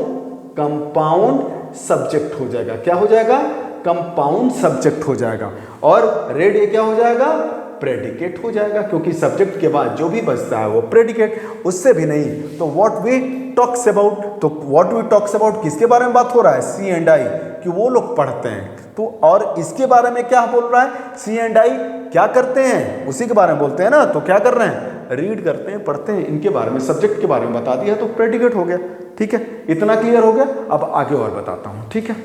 सब्जेक्ट हो जाएगा। क्या हो जाएगा, कंपाउंड सब्जेक्ट हो जाएगा। और रेड ये क्या हो जाएगा, प्रेडिकेट हो जाएगा, क्योंकि सब्जेक्ट के बाद जो भी बचता है वो प्रेडिकेट, उससे भी नहीं। तो व्हाट वी टॉक्स अबाउट, किसके बारे में बात हो रहा है, सी एंड आई, कि वो लोग पढ़ते हैं। तो और इसके बारे में क्या बोल रहा है, सी एंड आई क्या करते हैं, उसी के बारे में बोलते हैं ना। तो क्या कर रहे हैं, रीड करते हैं, पढ़ते हैं, इनके बारे में, सब्जेक्ट के बारे में बता दिया तो प्रेडिकेट हो गया, ठीक है। इतना क्लियर हो गया। अब आगे और बताता हूं, ठीक है।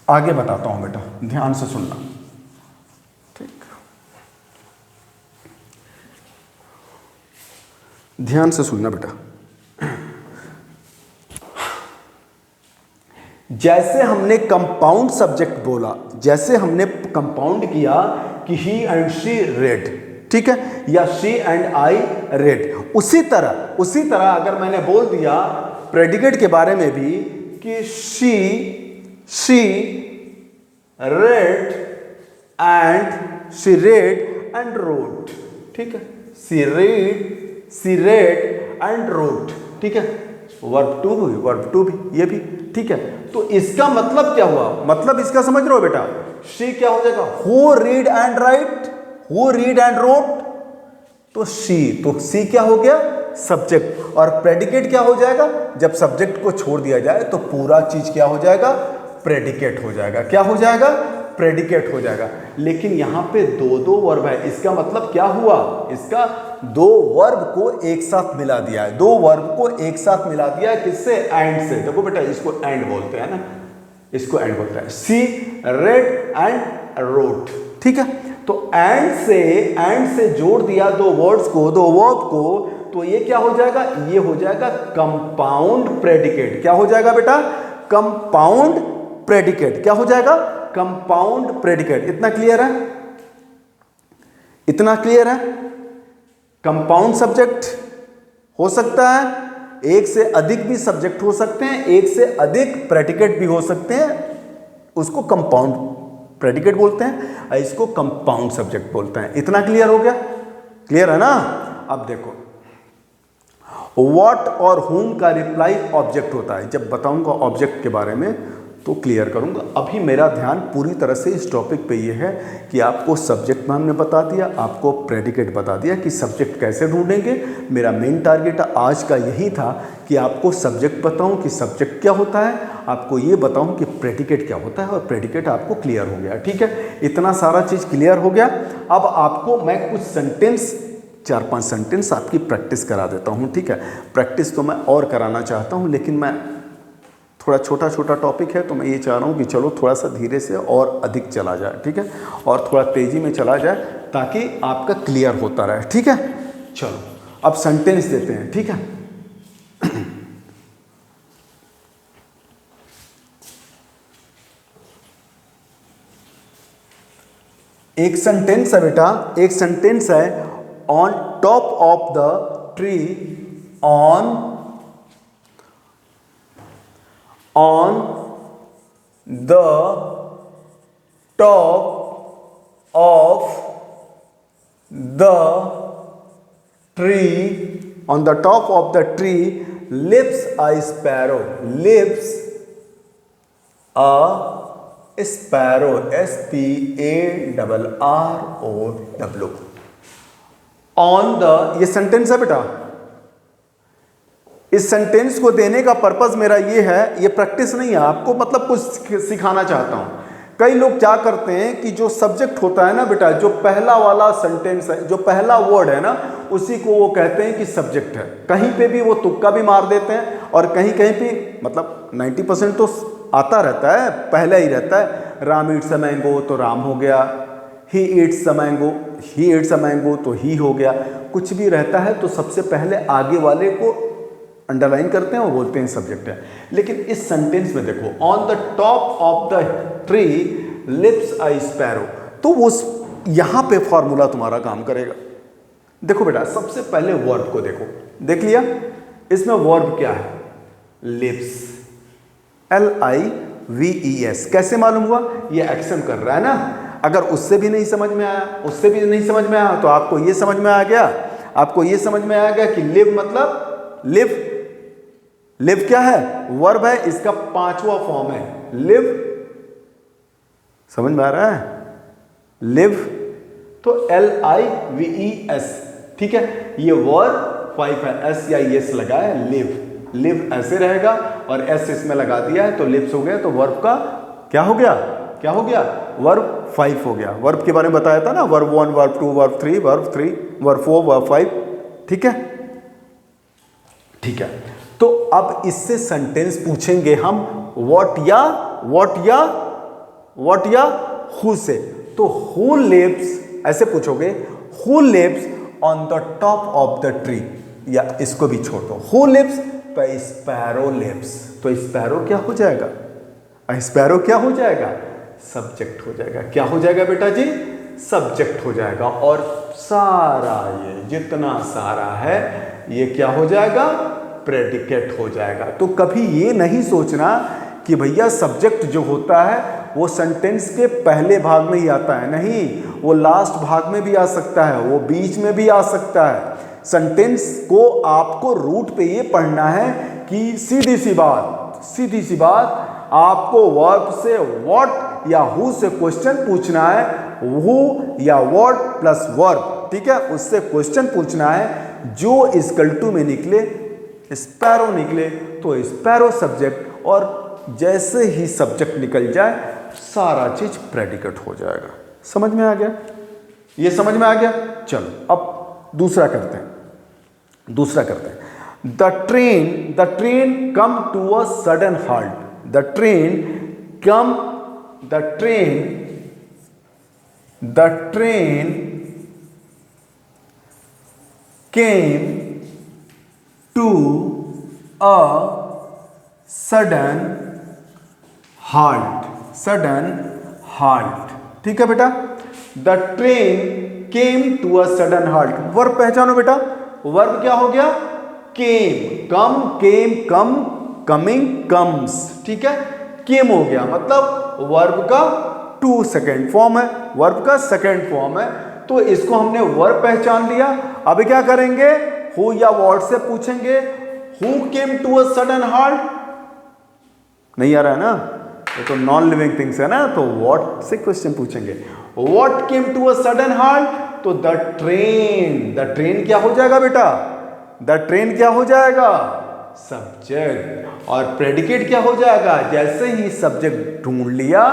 आगे बताता हूं बेटा, ध्यान से सुनना, ठीक, ध्यान से सुनना बेटा। जैसे हमने कंपाउंड सब्जेक्ट बोला, जैसे हमने कंपाउंड किया कि ही एंड शी रेड, ठीक है, या शी एंड आई रेड, उसी तरह अगर मैंने बोल दिया प्रेडिकेट के बारे में भी कि शी रेड एंड रोट, ठीक है, सी रेड एंड रोट, ठीक है, वर्ब टू भी ये भी, ठीक है। तो इसका मतलब क्या हुआ, मतलब इसका समझ रहे हो बेटा, शी क्या हो जाएगा, who read and right, who read and wrote, तो सी क्या हो गया, सब्जेक्ट, और प्रेडिकेट क्या हो जाएगा, जब सब्जेक्ट को छोड़ दिया जाए तो पूरा चीज क्या हो जाएगा, प्रेडिकेट हो जाएगा, क्या हो जाएगा, प्रेडिकेट हो जाएगा। लेकिन यहां पे दो वर्ब है, इसका मतलब क्या हुआ, इसका दो वर्ब को एक साथ मिला दिया है, दो वर्ब को एक साथ मिला दिया है, किससे, एंड से। देखो बेटा इसको एंड बोलते हैं ना, इसको एंड बोलते हैं, सी रेड एंड रोट, ठीक है। तो एंड से जोड़ दिया दो वर्ड्स को, दो वर्ब को, तो ये क्या हो जाएगा, ये हो जाएगा कंपाउंड प्रेडिकेट। क्या हो जाएगा बेटा, कंपाउंड प्रेडिकेट, क्या हो जाएगा, कंपाउंड प्रेडिकेट। इतना क्लियर है, इतना क्लियर है। कंपाउंड सब्जेक्ट हो सकता है, एक से अधिक भी सब्जेक्ट हो सकते हैं, एक से अधिक प्रेडिकेट भी हो सकते हैं, उसको कंपाउंड प्रेडिकेट बोलते हैं, इसको कंपाउंड सब्जेक्ट बोलते हैं। इतना क्लियर हो गया, क्लियर है ना। अब देखो, व्हाट और whom का रिप्लाई ऑब्जेक्ट होता है। जब बताऊंगा ऑब्जेक्ट के बारे में तो क्लियर करूंगा। अभी मेरा ध्यान पूरी तरह से इस टॉपिक पे ये है कि आपको सब्जेक्ट में हमने बता दिया, आपको प्रेडिकेट बता दिया कि सब्जेक्ट कैसे ढूंढेंगे। मेरा मेन टारगेट आज का यही था कि आपको सब्जेक्ट बताऊं कि सब्जेक्ट क्या होता है, आपको ये बताऊं कि प्रेडिकेट क्या होता है, और प्रेडिकेट आपको क्लियर हो गया, ठीक है। इतना सारा चीज़ क्लियर हो गया। अब आपको मैं कुछ सेंटेंस, 4-5 सेंटेंस आपकी प्रैक्टिस करा देता हूँ, ठीक है। प्रैक्टिस तो मैं और कराना चाहता हूँ, लेकिन मैं थोड़ा छोटा टॉपिक है तो मैं ये चाह रहा हूँ कि चलो थोड़ा सा धीरे से और अधिक चला जाए, ठीक है, और थोड़ा तेज़ी में चला जाए ताकि आपका क्लियर होता रहे, ठीक है। चलो अब सेंटेंस देते हैं, ठीक है। एक सेंटेंस है बेटा, एक सेंटेंस है, on top of the tree, on the top of the tree, on the top of the tree lives a sparrow, lives a sparrow, SPARROW, on the, ये सेंटेंस है बेटा। इस सेंटेंस को देने का पर्पस मेरा ये है, ये प्रैक्टिस नहीं है, आपको मतलब कुछ सिखाना चाहता हूं। कई लोग क्या करते हैं कि जो सब्जेक्ट होता है ना बेटा, जो पहला वाला सेंटेंस है, जो पहला वर्ड है ना, उसी को वो कहते हैं कि सब्जेक्ट है। कहीं पे भी वो तुक्का भी मार देते हैं, और कहीं कहीं पे मतलब 90% तो आता रहता है, पहला ही रहता है। राम ईट्स अ मैंगो तो राम हो गया, ही ईट्स अ मैंगो तो ही हो गया। कुछ भी रहता है तो सबसे पहले आगे वाले को अंडरलाइन करते हैं, वो बोलते हैं सब्जेक्ट है। लेकिन इस सेंटेंस में देखो, on the top of the tree lives a sparrow, तो वो यहां पे फॉर्मूला तुम्हारा काम करेगा। देखो बेटा, सबसे पहले वर्ब को देखो, देख लिया, इसमें वर्ब क्या है, लिव्स, LIVES। कैसे मालूम हुआ, ये एक्शन कर रहा है ना। अगर उससे भी नहीं समझ में आया, तो आपको ये समझ में आ गया, कि लिव मतलब लिव क्या है, वर्ब है, इसका 5वां फॉर्म है लिव। समझ में आ रहा है, लिव तो LIVES, ठीक है। ये वर्ब 5 है, S या ES लगा है, लिव ऐसे रहेगा, और S इसमें लगा दिया है तो लिव्स हो गया। तो वर्ब का क्या हो गया, वर्ब 5 हो गया। वर्ब के बारे में बताया था ना, verb 1, verb 2, verb 3, verb 4, verb 5, ठीक है। तो अब इससे सेंटेंस पूछेंगे हम व्हाट या हु से। तो हु लिव्स, ऐसे पूछोगे, who lives on the top of the tree, या इसको भी छोड़ दो, हु लिव्स तो स्पैरो लिव्स, तो स्पैरो क्या हो जाएगा, स्पैरो क्या हो जाएगा? सब्जेक्ट हो जाएगा। क्या हो जाएगा बेटा जी? सब्जेक्ट हो जाएगा। और सारा ये जितना सारा है ये क्या हो जाएगा? प्रेडिकेट हो जाएगा। तो कभी ये नहीं सोचना कि भैया सब्जेक्ट जो होता है वो सेंटेंस के पहले भाग में ही आता है। नहीं, वो लास्ट भाग में भी आ सकता है, वो बीच में भी आ सकता है। सेंटेंस को आपको रूट पे ये पढ़ना है कि सीधी सी बात आपको वर्ब से व्हाट या हु से क्वेश्चन पूछना है। हु या व्हाट प्लस वर्ब, ठीक है, उससे क्वेश्चन पूछना है। जो इक्वल टू में निकले, स्पैरो निकले तो स्पैरो सब्जेक्ट, और जैसे ही सब्जेक्ट निकल जाए सारा चीज प्रेडिकेट हो जाएगा। समझ में आ गया? ये समझ में आ गया? चलो अब दूसरा करते हैं। The train come to a sudden halt. The train came to a sudden halt. ठीक है बेटा? The train came to a sudden halt. Verb पहचानो बेटा। वर्ब क्या हो गया? Came, come, coming, comes. ठीक है, केम हो गया, मतलब वर्ब का सेकंड फॉर्म है। तो इसको हमने वर्ब पहचान लिया। अब क्या करेंगे? हु या व्हाट से पूछेंगे। Who came to a sudden halt? नहीं आ रहा है ना? ये तो नॉन लिविंग थिंग्स है ना, तो व्हाट से क्वेश्चन पूछेंगे। What came to a sudden halt? तो द ट्रेन क्या हो जाएगा बेटा? द ट्रेन क्या हो जाएगा? सब्जेक्ट। और प्रेडिकेट क्या हो जाएगा? जैसे ही सब्जेक्ट ढूंढ लिया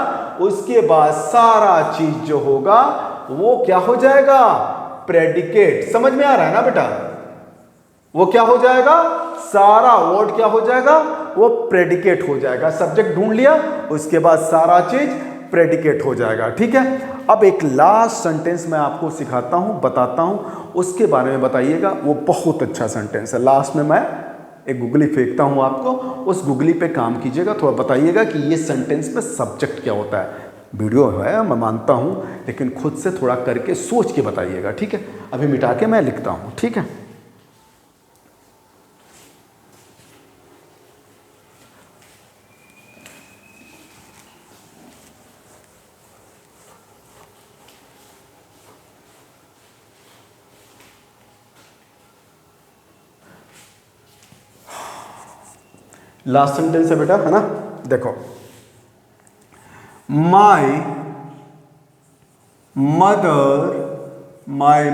उसके बाद सारा चीज जो होगा वो क्या हो जाएगा? प्रेडिकेट। समझ में आ रहा है ना बेटा? वो क्या हो जाएगा? सारा वर्ड क्या हो जाएगा? वो प्रेडिकेट हो जाएगा। सब्जेक्ट ढूंढ लिया उसके बाद सारा चीज प्रेडिकेट हो जाएगा। ठीक है, अब एक लास्ट सेंटेंस मैं आपको सिखाता हूं, बताता हूं, उसके बारे में बताइएगा। वो बहुत अच्छा सेंटेंस है। लास्ट में मैं एक गुगली फेंकता हूं आपको, उस गुगली पे काम कीजिएगा। थोड़ा बताइएगा कि ये सेंटेंस में सब्जेक्ट क्या होता है। वीडियो है मैं मानता हूं, लेकिन खुद से थोड़ा करके सोच के बताइएगा। ठीक है, अभी मिटा के मैं लिखता हूं। ठीक है, लास्ट सेंटेंस है बेटा, है ना? देखो, माई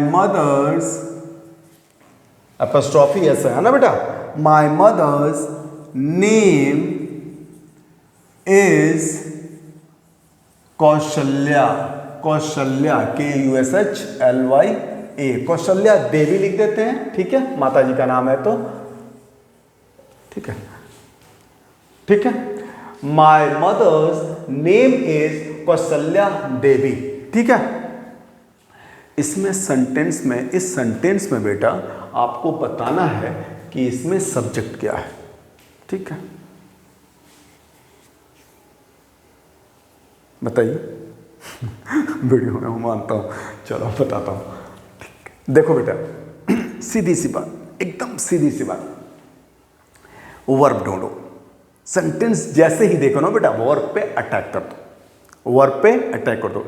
मदर्स एपोस्ट्रोफी ऐसा है ना बेटा। My mother's name is Kaushalya. KUSHLYA, Kaushalya Devi लिख देते हैं। ठीक है, माता जी का नाम है तो ठीक है। My mother's name is Kaushalya Devi. ठीक है, इसमें सेंटेंस में, इस सेंटेंस में बेटा आपको बताना है कि इसमें सब्जेक्ट क्या है। ठीक है, बताइए। वीडियो में मैं मानता हूं, चलो बताता हूं। ठीक, देखो बेटा, सीधी सी बात, एकदम सीधी सी बात। वर्ब ढूंढो। सेंटेंस जैसे ही देखो ना बेटा, वर्ब पे अटैक कर दो। वर्ब पे अटैक कर दो।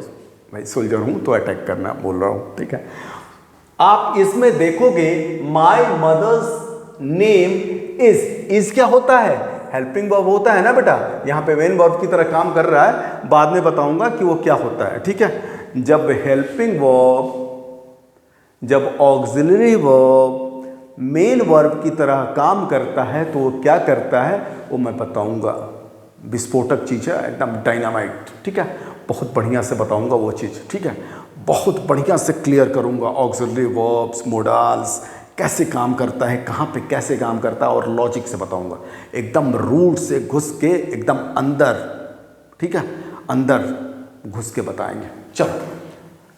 भाई सोल्जर हूं तो अटैक करना बोल रहा हूं। ठीक है, आप इसमें देखोगे माई मदर्स नेम इज क्या होता है? हेल्पिंग वर्ब होता है ना बेटा। यहां पे मेन वर्ब की तरह काम कर रहा है, बाद में बताऊंगा कि वो क्या होता है। ठीक है, जब हेल्पिंग वर्ब, जब ऑक्सिलरी वर्ब मेन वर्ब की तरह काम करता है तो वो क्या करता है वो मैं बताऊंगा। विस्फोटक चीज है, एकदम डायनामाइट। ठीक है, बहुत बढ़िया से बताऊंगा वो चीज़। ठीक है, बहुत बढ़िया से क्लियर करूंगा। ऑक्सिलरी वर्ब्स, मोडाल्स कैसे काम करता है, कहाँ पे कैसे काम करता है, और लॉजिक से बताऊंगा। एकदम रूट से घुस के एकदम अंदर। ठीक है, अंदर घुस के बताएंगे। चलो,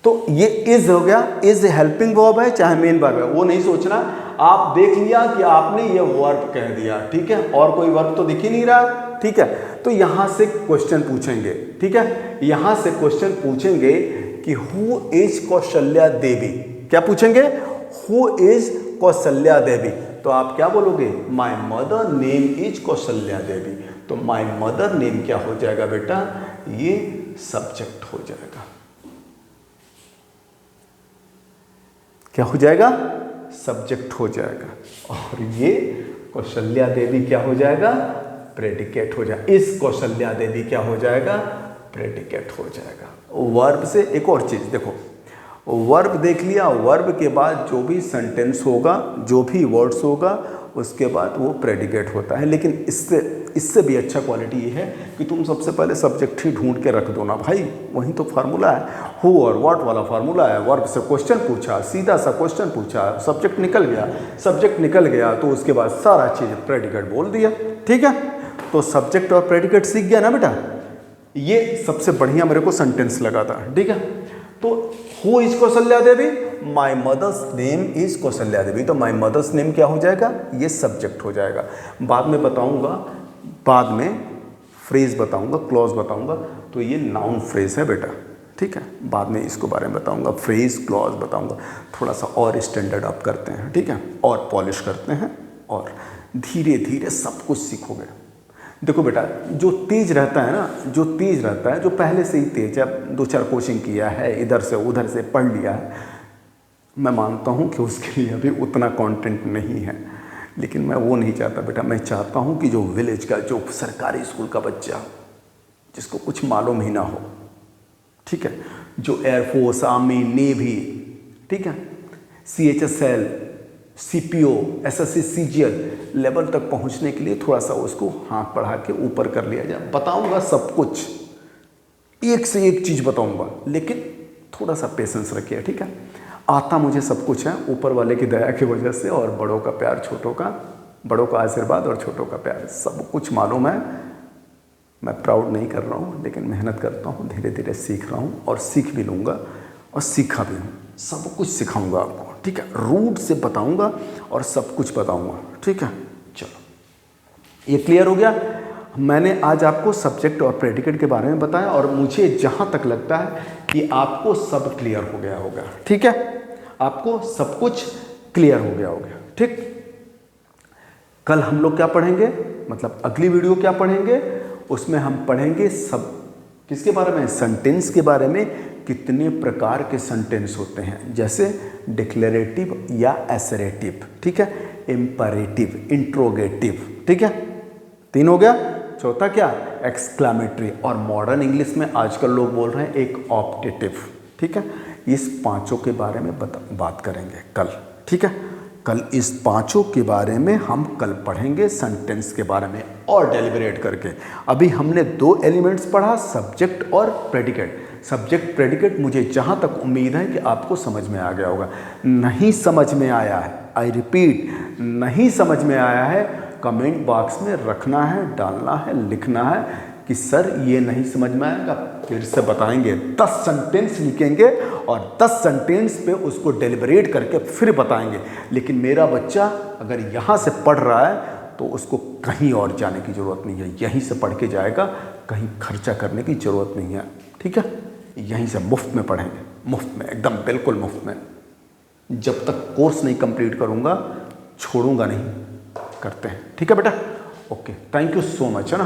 तो ये इज हो गया। इज हेल्पिंग वर्ब है चाहे मेन वर्ब है, वो नहीं सोचना। आप देख लिया कि आपने ये वर्ब कह दिया। ठीक है, और कोई वर्ब तो दिख ही नहीं रहा। ठीक है। तो यहाँ से क्वेश्चन पूछेंगे, ठीक है, यहाँ से क्वेश्चन पूछेंगे कि हु इज कौशल्या देवी। क्या पूछेंगे? Who is Kaushalya Devi. तो आप क्या बोलोगे? My mother name is Kaushalya Devi. तो माय मदर नेम क्या हो जाएगा बेटा? ये सब्जेक्ट हो जाएगा। क्या हो जाएगा? सब्जेक्ट हो जाएगा। और ये कौशल्या देवी क्या हो जाएगा? प्रेडिकेट हो जाएगा। इस कौशल्या देवी क्या हो जाएगा? प्रेडिकेट हो जाएगा। वर्ब से एक और चीज देखो, वर्ब देख लिया, वर्ब के बाद जो भी सेंटेंस होगा, जो भी वर्ड्स होगा, उसके बाद वो प्रेडिकेट होता है। लेकिन इससे भी अच्छा क्वालिटी ये है कि तुम सबसे पहले सब्जेक्ट ही ढूंढ के रख दो ना भाई, वही तो फार्मूला है, हु और व्हाट वाला फार्मूला है। वर्ब से क्वेश्चन पूछा, सीधा सा क्वेश्चन पूछा, सब्जेक्ट निकल गया, सब्जेक्ट निकल गया तो उसके बाद सारा चीज़ प्रेडिकेट बोल दिया, ठीक है। तो सब्जेक्ट और प्रेडिकेट सीख गया ना बेटा, ये सबसे बढ़िया मेरे को सेंटेंस लगा था, ठीक है। तो who is Kaushalya Devi? My mother's name is Kaushalya Devi. तो माई मदर्स नेम क्या हो जाएगा? ये सब्जेक्ट हो जाएगा। बाद में बताऊंगा, बाद में फ्रेज बताऊंगा, क्लॉज बताऊंगा। तो ये नाउन फ्रेज है बेटा, ठीक है। बाद में इसको बारे में बताऊंगा, फ्रेज क्लॉज बताऊंगा। थोड़ा सा और स्टैंडर्ड अप करते हैं, ठीक है, और पॉलिश करते हैं, और धीरे धीरे सब कुछ सीखोगे। देखो बेटा, जो तेज रहता है ना, जो तेज रहता है, जो पहले से ही तेज है, 2-4 कोचिंग किया है, इधर से उधर से पढ़ लिया है, मैं मानता हूँ कि उसके लिए अभी उतना कंटेंट नहीं है। लेकिन मैं वो नहीं चाहता बेटा, मैं चाहता हूँ कि जो विलेज का, जो सरकारी स्कूल का बच्चा, जिसको कुछ मालूम ही ना हो, ठीक है, जो एयरफोर्स, आर्मी, नेवी, ठीक है, CHSL, CPO, SSC, CGL level तक पहुंचने के लिए थोड़ा सा उसको हाथ बढ़ा के ऊपर कर लिया जाए। बताऊंगा सब कुछ, एक से एक चीज़ बताऊंगा, लेकिन थोड़ा सा पेशेंस रखिए, ठीक है। आता मुझे सब कुछ है ऊपर वाले की दया की वजह से, और बड़ों का प्यार, छोटों का, बड़ों का आशीर्वाद और छोटों का प्यार, सब कुछ मालूम है। मैं प्राउड नहीं कर रहा हूँ, लेकिन मेहनत करता हूँ, धीरे धीरे सीख रहा हूँ, और सीख भी लूँगा, और सीखा भी हूँ। सब कुछ सिखाऊंगा आपको, ठीक है, रूट से बताऊंगा और सब कुछ बताऊंगा, ठीक है। चलो, ये क्लियर हो गया। मैंने आज आपको सब्जेक्ट और प्रेडिकेट के बारे में बताया, और मुझे जहां तक लगता है कि आपको सब क्लियर हो गया होगा, ठीक है, आपको सब कुछ क्लियर हो गया होगा, ठीक। कल हम लोग क्या पढ़ेंगे, मतलब अगली वीडियो क्या पढ़ेंगे, उसमें हम पढ़ेंगे सब किसके बारे में? सेंटेंस के बारे में। कितने प्रकार के सेंटेंस होते हैं, जैसे डिक्लेरेटिव या एसरेटिव, ठीक है, इंपरेटिव, इंट्रोगेटिव, ठीक है, 3 हो गया। चौथा क्या? एक्सक्लामेटरी, और मॉडर्न इंग्लिश में आजकल लोग बोल रहे हैं एक ऑप्टेटिव, ठीक है। इस 5 के बारे में बात करेंगे कल, ठीक है। कल इस 5 के बारे में हम कल पढ़ेंगे, सेंटेंस के बारे में और डेलिब्रेट करके। अभी हमने 2 एलिमेंट्स पढ़ा, सब्जेक्ट और प्रेडिकेट। सब्जेक्ट प्रेडिकेट मुझे जहाँ तक उम्मीद है कि आपको समझ में आ गया होगा। नहीं समझ में आया है, आई रिपीट, नहीं समझ में आया है, कमेंट बॉक्स में रखना है, डालना है, लिखना है कि सर ये नहीं समझ में आएगा, फिर से बताएंगे। 10 सेंटेंस लिखेंगे और 10 सेंटेंस पे उसको डेलिब्रेट करके फिर बताएंगे। लेकिन मेरा बच्चा अगर यहाँ से पढ़ रहा है तो उसको कहीं और जाने की ज़रूरत नहीं है, यहीं से पढ़ के जाएगा, कहीं खर्चा करने की ज़रूरत नहीं है, ठीक है। यहीं से मुफ्त में पढ़ेंगे, मुफ्त में, एकदम बिल्कुल मुफ्त में। जब तक कोर्स नहीं कंप्लीट करूँगा छोड़ूंगा नहीं, करते हैं, ठीक है बेटा। Okay, thank you so much, है ना।